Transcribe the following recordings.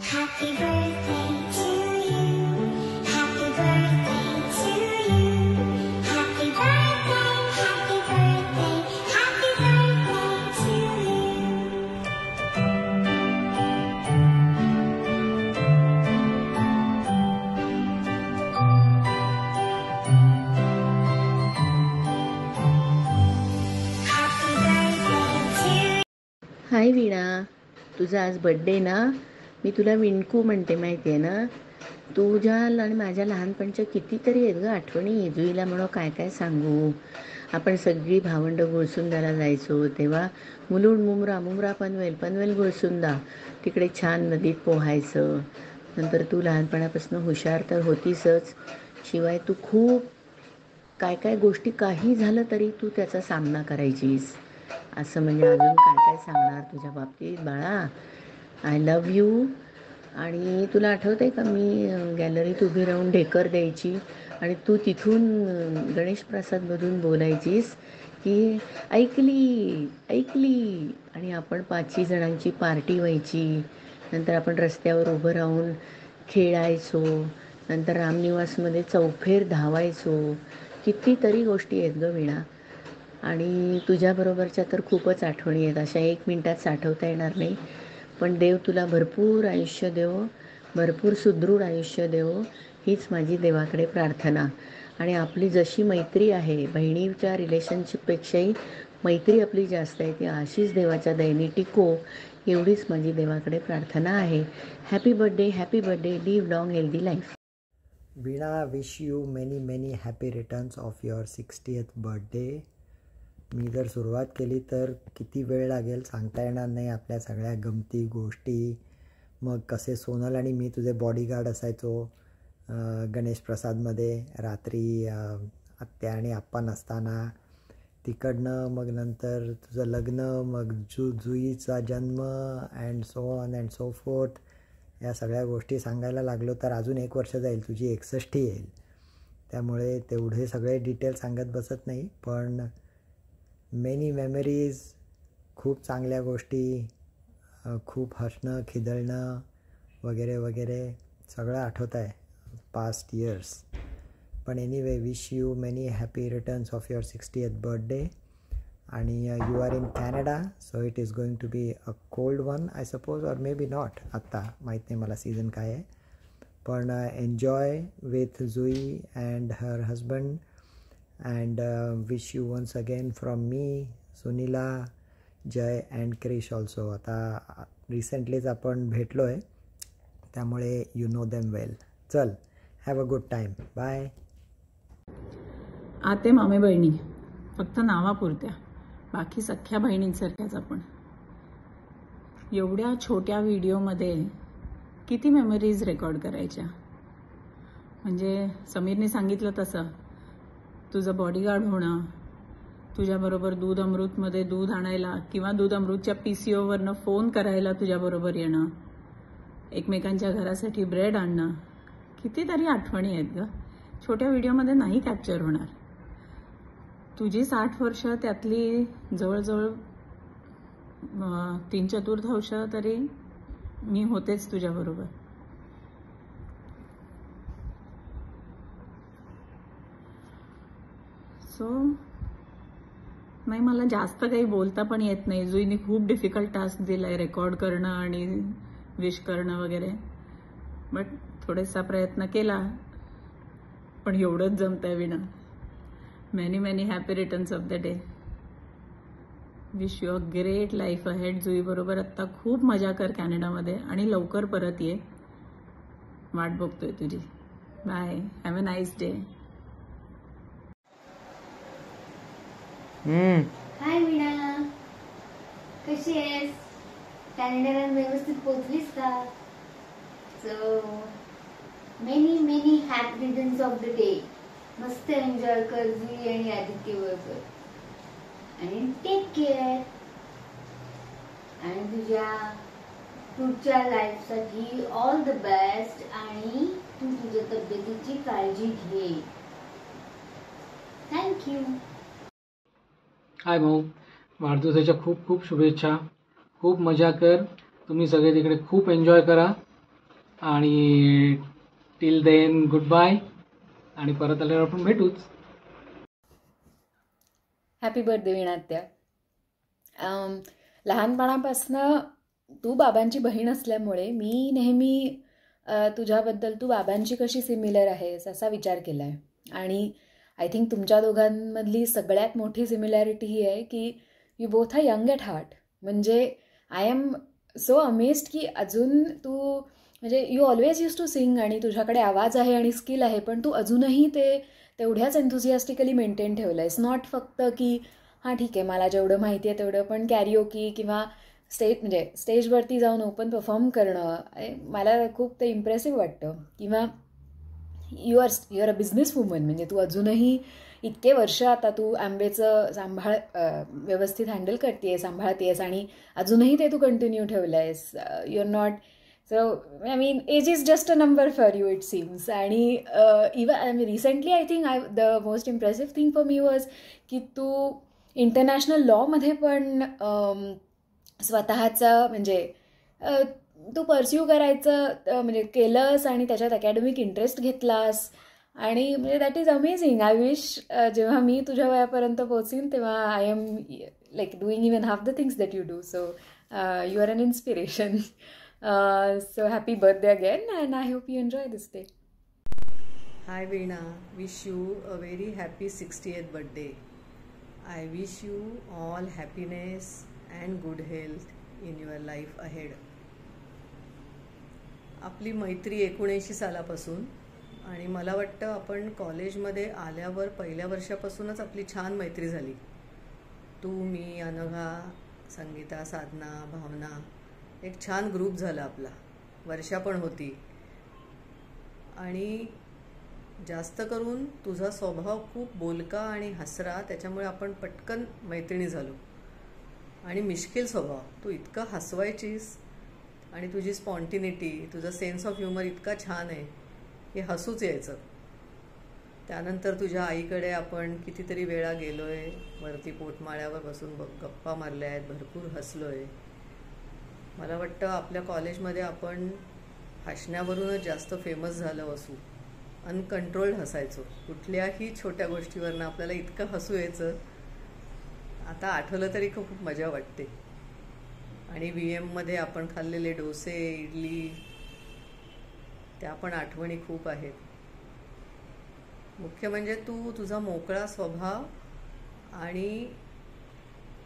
Happy birthday to you. Happy birthday to you. Happy birthday, happy birthday, happy birthday to you. Happy birthday to you. हाय वीणा, तुझा आज birthday ना. मी तुला विणकू म्हणते माहिती आहे ना. तुझ्या आणि माझ्या लहानपणच्या कितीतरी आहेत ग आठवणी. जुईला म्हणून काय काय सांगू. आपण सगळी भावंड गुळसुंदाला जायचो तेव्हा. मुलुंड मुमरा पनवेल गुळसुंदा. तिकडे छान नदीत पोहायचं. नंतर तू लहानपणापासून हुशार तर होतीसच, शिवाय तू खूप काय काय गोष्टी काही झालं तरी तू त्याचा सामना करायचीस. असं म्हणजे अजून काय काय सांगणार तुझ्या बाबतीत बाळा. I love you. आणि तुला आठवतं आहे का, मी गॅलरीत उभी राहून ढेकर द्यायची आणि तू तिथून गणेश प्रसादमधून बोलायचीस की ऐकली ऐकली. आणि आपण 5 जणांची पार्टी व्हायची. नंतर आपण रस्त्यावर उभं राहून खेळायचो. नंतर रामनिवासमध्ये चौफेर धावायचो. कितीतरी गोष्टी आहेत ग वीणा. आणि तुझ्याबरोबरच्या तर खूपच आठवणी आहेत, अशा 1 मिनिटात साठवता येणार नाही. पण देव तुला भरपूर आयुष्य देवो, भरपूर सुदृढ आयुष्य देवो, हीच माझी देवाकडे प्रार्थना. आणि आपली जशी मैत्री आहे, बहिणीच्या रिलेशनशिपपेक्षाही मैत्री आपली जास्त आहे, ती अशीच देवाच्या दयेने टिको, एवढीच माझी देवाकडे प्रार्थना आहे. Happy birthday, live long healthy life. Veena, wish you many many happy returns of your 60th birthday. मी जर सुरुवात केली तर किती वेळ लागेल सांगता येणार नाही. आपल्या सगळ्या गमती गोष्टी, मग कसे सोनल आणि मी तुझे बॉडीगार्ड असायचो गणेश प्रसादमध्ये रात्री, आत्या आणि आप्पा नसताना. तिकडनं मग नंतर तुझं लग्न, मग जुईचा जन्म and so on and so fourth. या सगळ्या गोष्टी सांगायला लागलो तर अजून 1 वर्ष जाईल, तुझी 61 येईल. त्यामुळे तेवढे सगळे डिटेल सांगत बसत नाही. पण मेनी मेमरीज, खूप चांगल्या गोष्टी, खूप हसणं खिदळणं वगैरे वगैरे सगळं आठवत आहे पास्ट इयर्स. पण anyway, wish you many happy returns of your 60th birthday. आणि you are in Canada, so it is going to be a cold one I suppose, or maybe not. आत्ता माहीत नाही मला season काय आहे. पण enjoy with Jui and her husband. And wish you once again from me, Sunila, Jay and Krish also. आता रिसेंटलीच आपण भेटलो आहे, त्यामुळे यू नो देम वेल. चल, have a good time. Bye. आते मामे बहिणी फक्त नावापुरत्या, बाकी सख्या बहिणींसारख्याच आपण. एवढ्या छोट्या व्हिडिओमध्ये किती मेमरीज रेकॉर्ड करायच्या. म्हणजे समीरने सांगितलं तसं, तुझं बॉडीगार्ड होणं, तुझ्याबरोबर दूध अमृतमध्ये दूध आणायला किंवा दूध अमृतच्या PCOवरनं फोन करायला तुझ्याबरोबर येणं, एकमेकांच्या घरासाठी ब्रेड आणणं, कितीतरी आठवणी आहेत ग. छोट्या व्हिडिओमध्ये नाही कॅप्चर होणार. तुझी 60 वर्ष, त्यातली जवळजवळ 3/4 तरी मी होतेच तुझ्याबरोबर. सो नाही, मला जास्त काही बोलता पण येत नाही. जुईने खूप डिफिकल्ट टास्क दिलाय, रेकॉर्ड करणं आणि विश करणं वगैरे. बट थोडासा प्रयत्न केला, पण एवढंच जमतंय Veena. Many many happy returns of the day. Wish you a great life ahead. Jui बरोबर आत्ता खूप मजा कर कॅनडामध्ये आणि लवकर परत ये. वाट बघतोय तुझी. Bye. Have a nice day. Hi Veena, कशी आहेस? कॅनडाला व्यवस्थित पोहोचलीस का? So many many happy returns of the day. मस्त एन्जॉय कर जुई आणि आदित्य बरोबर. आणि टेक केअर. आणि तुझ्या पुढच्या लाईफसाठी ऑल द बेस्ट. आणि तू तुझ्या तब्येतीची काळजी घे. थँक्यू. हाय भाऊ, वाढदिवसाच्या खूप खूप शुभेच्छा. खूप मजा कर. तुम्ही सगळे तिकडे खूप एन्जॉय करा. आणि टिल देन गुड बाय, आणि परत आल्यावर आपण भेटूच. हॅपी बर्थडे विणात्या. लहानपणापासनं तू बाबांची बहीण असल्यामुळे मी नेहमी तुझ्याबद्दल तू बाबांची कशी सिमिलर आहेस असा विचार केला आहे. आणि आय थिंक तुमच्या दोघांमधली सगळ्यात मोठी सिमिलॅरिटी ही आहे की you both are young at heart. म्हणजे आय एम सो अमेज्ड की अजून तू म्हणजे you always use to sing आणि तुझ्याकडे आवाज आहे आणि स्किल आहे, पण तू अजूनही ते तेवढ्याच एन्थुसियास्टिकली मेंटेन ठेवलं आहेस. नॉट फक्त की हां ठीक आहे मला जेवढं माहिती आहे तेवढं, पण कॅरिओकी किंवा म्हणजे स्टेजवरती जाऊन ओपन परफॉर्म करणं मला खूप ते इम्प्रेसिव्ह वाटतं. किंवा you are a business woman. म्हणजे तू अजूनही इतके वर्ष आता तू आंबेचं व्यवस्थित हँडल करतेस, सांभाळतेस आणि अजूनही ते तू कंटिन्यू ठेवलं आहेस. You are not so I mean age is just a number for you it seems. आणि even recently I think the most impressive thing for me was की तू इंटरनॅशनल लॉमध्ये पण स्वतःचा म्हणजे तू परस्यू करायचं म्हणजे केलंस आणि त्याच्यात अकॅडमिक इंटरेस्ट घेतलास. आणि म्हणजे that is amazing. I wish जेव्हा मी तुझ्या वयापर्यंत पोहोचीन तेव्हा I am like doing even half the things that you do. So you are an inspiration. So happy birthday again and I hope you enjoy this day. Hi Veena, wish you a very happy 60th birthday. I wish you all happiness and good health in your life ahead. आपली मैत्री 79 सालापासून, आणि मला वाटतं आपण कॉलेजमध्ये आल्यावर पहिल्या वर्षापासूनच आपली छान मैत्री झाली. तू, मी, अनघा, संगीता, साधना, भावना, एक छान ग्रुप झाला आपला. वर्षा पण होती. आणि जास्त करून तुझा स्वभाव खूप बोलका आणि हसरा, त्याच्यामुळे आपण पटकन मैत्रिणी झालो. आणि मिश्किल स्वभाव, तू इतकं हसवायचीस आणि तुझी स्पॉन्टिनिटी, तुझा सेन्स ऑफ ह्युमर इतका छान आहे की हसूच यायचं. त्यानंतर तुझ्या आईकडे आपण कितीतरी वेळा गेलो आहे, वरती पोटमाळ्यावर बसून गप्पा मारल्या आहेत, भरपूर हसलो आहे. मला वाटतं आपल्या कॉलेजमध्ये आपण हसण्यावरूनच जास्त फेमस झालो असू. अनकंट्रोल्ड हसायचो, कुठल्याही छोट्या गोष्टीवरनं आपल्याला इतकं हसू यायचं, आता आठवलं तरी खूप मजा वाटते. आणि VM-मध्ये आपण खाल्लेले डोसे, इडली, त्या पण आठवणी खूप आहेत. मुख्य म्हणजे तुझा मोकळा स्वभाव आणि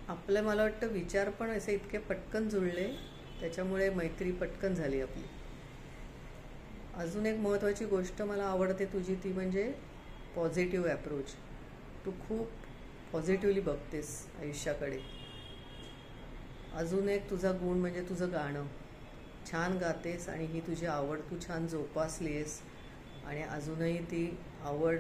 आपलं मला वाटतं विचार पण असे इतके पटकन जुळले, त्याच्यामुळे मैत्री पटकन झाली आपली. अजून एक महत्त्वाची गोष्ट मला आवडते तुझी, ती म्हणजे पॉझिटिव्ह ॲप्रोच. तू खूप पॉझिटिव्हली बघतेस आयुष्याकडे. अजून एक तुझा गुण म्हणजे तुझं गाणं. छान गातेस आणि ही तुझी आवड तू छान जोपासली आहेस, आणि अजूनही ती आवड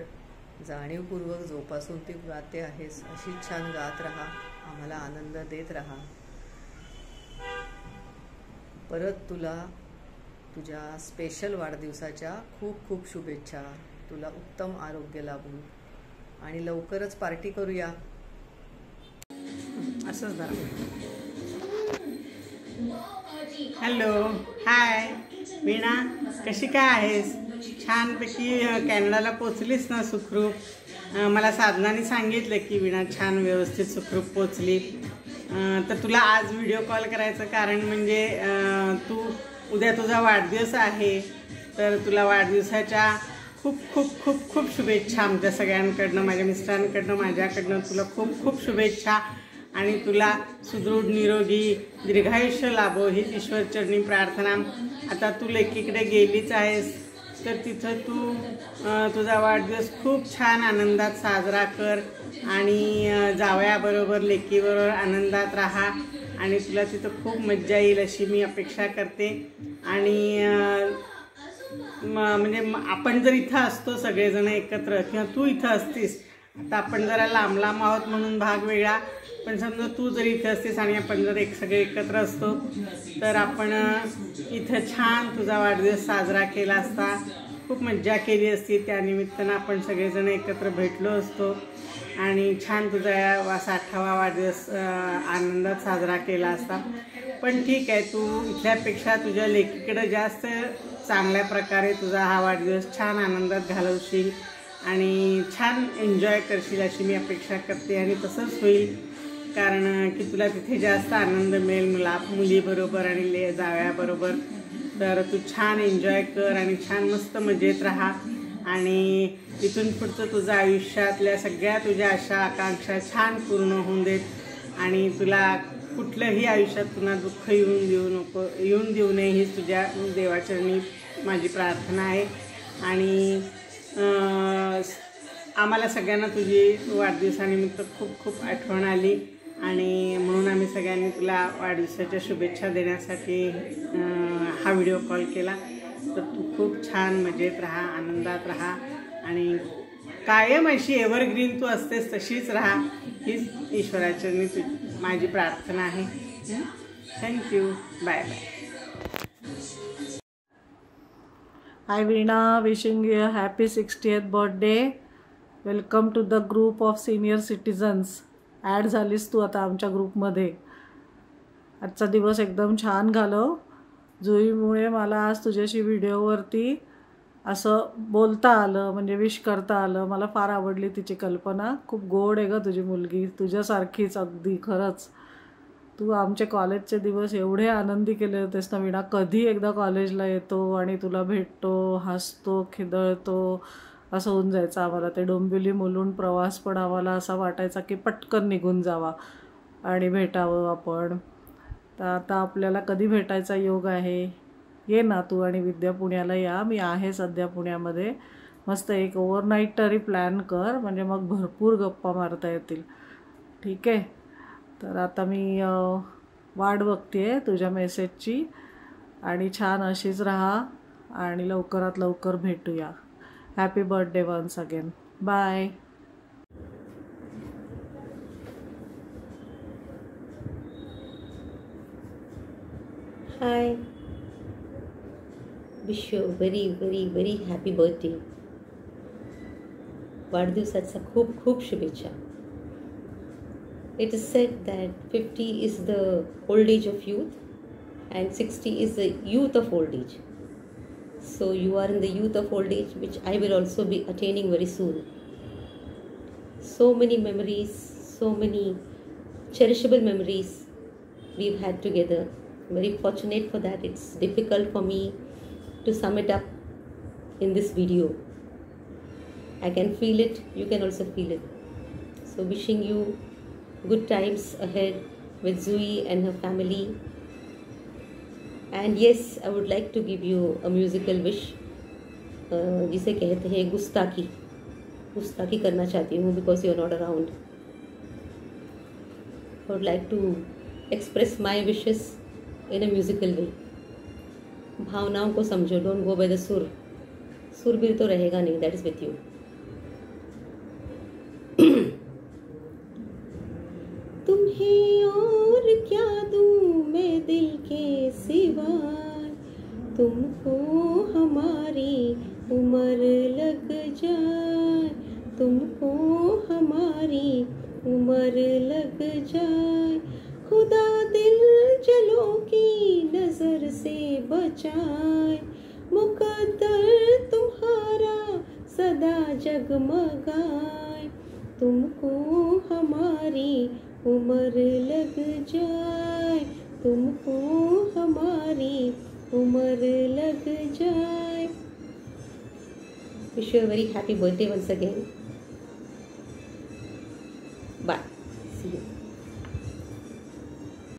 जाणीवपूर्वक जोपासून ती गाते आहेस. अशीच छान गात राहा, आम्हाला आनंद देत राहा. परत तुला तुझ्या स्पेशल वाढदिवसाच्या खूप खूप शुभेच्छा. तुला उत्तम आरोग्य लाभू आणि लवकरच पार्टी करूया. असंच ना. हॅलो, हाय वीणा, कशी काय आहेस? छानपैकी कॅनडाला पोचलीस ना सुखरूप? मला साधनाने सांगितलं की वीणा छान व्यवस्थित सुखरूप पोचली. तर तुला आज व्हिडिओ कॉल करायचं कारण म्हणजे तू उद्या तुझा वाढदिवस आहे, तर तुला वाढदिवसाच्या खूप खूप खूप खूप शुभेच्छा आमच्या सगळ्यांकडनं, माझ्या मिस्टरांकडनं, माझ्याकडनं तुला खूप खूप शुभेच्छा. आणि तुला सुदृढ निरोगी दीर्घायुष्य लाभो हीच ईश्वरचरणी प्रार्थना. आता तू लेकीकडे गेलीच आहेस, तर तिथं तू तुझा वाढदिवस खूप छान आनंदात साजरा कर आणि जावयाबरोबर लेकीबरोबर आनंदात राहा आणि तुला तिथं खूप मज्जा येईल अशी मी अपेक्षा करते. आणि म्हणजे आपण जर इथं असतो सगळेजण एकत्र किंवा तू इथं असतीस, आता आपण जरा लांब लांब आहोत म्हणून भाग वेगळा, पण समजा तू जर इथं असतीस आणि आपण जर सगळे एकत्र असतो तर आपण इथं छान तुझा वाढदिवस साजरा केला असता, खूप मज्जा केली असती. त्यानिमित्तानं आपण सगळेजण एकत्र भेटलो असतो आणि छान तुझा 60वा वाढदिवस आनंदात साजरा केला असता. पण ठीक आहे, तू इथल्यापेक्षा तुझ्या लेकीकडे जास्त चांगल्या प्रकारे तुझा हा वाढदिवस छान आनंदात घालवशील आणि छान एन्जॉय करशील अशी मी अपेक्षा करते आणि तसंच होईल, कारण की तुला तिथे जास्त आनंद मिळेल मुलीबरोबर आणि जावयाबरोबर. तर तू छान एन्जॉय कर आणि छान मस्त मजेत राहा आणि इथून पुढचं तुझं आयुष्यातल्या सगळ्या तुझ्या आशा आकांक्षा छान पूर्ण होऊन देत आणि तुला कुठलंही आयुष्यात पुन्हा दुःख येऊन देऊ नये हीच तुझ्या देवाचरणी माझी प्रार्थना आहे. आणि आम्हाला सगळ्यांना तुझी वाढदिवसानिमित्त खूप खूप आठवण आली आणि म्हणून आम्ही सगळ्यांनी तुला वाढदिवसाच्या शुभेच्छा देण्यासाठी हा व्हिडिओ कॉल केला. तर तू खूप छान मजेत राहा, आनंदात राहा आणि कायम अशी एव्हरग्रीन तू असतेस तशीच राहा हीच ईश्वराचरणी माझी प्रार्थना आहे. Thank you. Bye bye. Hi Veena, wishing you a happy 60th birthday. Welcome to the group of senior citizens. Add झालीस तू आता आमच्या ग्रुपमध्ये. आजचा दिवस एकदम छान घालव. जुईमुळे मला आज तुझ्याशी व्हिडिओवरती असं बोलता आलं, म्हणजे विश करता आलं. मला फार आवडली तिची कल्पना. खूप गोड आहे गं तुझी मुलगी, तुझ्यासारखीच अगदी. खरंच तू आमचे कॉलेजचे दिवस एवढे आनंदी केले होतेस ना विणा. कधी एकदा कॉलेजला येतो आणि तुला भेटतो, हसतो, खिदळतो असं होऊन जायचं आम्हाला. ते डोंबिवली मुलुंड प्रवास पण आम्हाला असा वाटायचा की पटकन निघून जावा आणि भेटावं आपण. तर आता आपल्याला कधी भेटायचा योग आहे. ये ना तू आणि विद्या पुण्याला या. मी आहे सध्या पुण्यामध्ये. मस्त एक ओव्हरनाईट तरी प्लॅन कर, म्हणजे मग भरपूर गप्पा मारता येतील. ठीक आहे. तर आता मी वाट बघते आहे तुझ्या मेसेजची आणि छान अशीच राहा आणि लवकरात लवकर भेटूया. Happy birthday once again. Bye. Hi, wish you very very very happy birthday. वाढदिवसाच्या खूप खूप शुभेच्छा. It is said that 50 is the old age of youth and 60 is the youth of old age. So you are in the youth of old age, which I will also be attaining very soon. So many memories, so many cherishable memories we've had together. I'm very fortunate for that. It's difficult for me to sum it up in this video. I can feel it, you can also feel it. So wishing you good times ahead with Zui and her family. And yes, I would like to give you a musical wish, जिसे कहते हैं गुस्ताखी करना चाहती हूँ because you're not around. I would like to express my wishes in a musical way. भावनाओं को समझो, don't go by the सुर. सुर भी तो रहेगा नहीं, that is with you. तुम्हें और क्या दूँ मैं दिल के सिवाय, तुमको हमारी उम्र लग जाए, तुमको हमारी उम्र लग जाए. खुदा दिल जलों की नजर से बचाए, मुकद्दर तुम्हारा सदा जगमगाए, तुमको हमारी उम्र लग जाए, तुमको हमारी उम्र लग जाए. Wish you a very happy birthday once again. Bye. See you.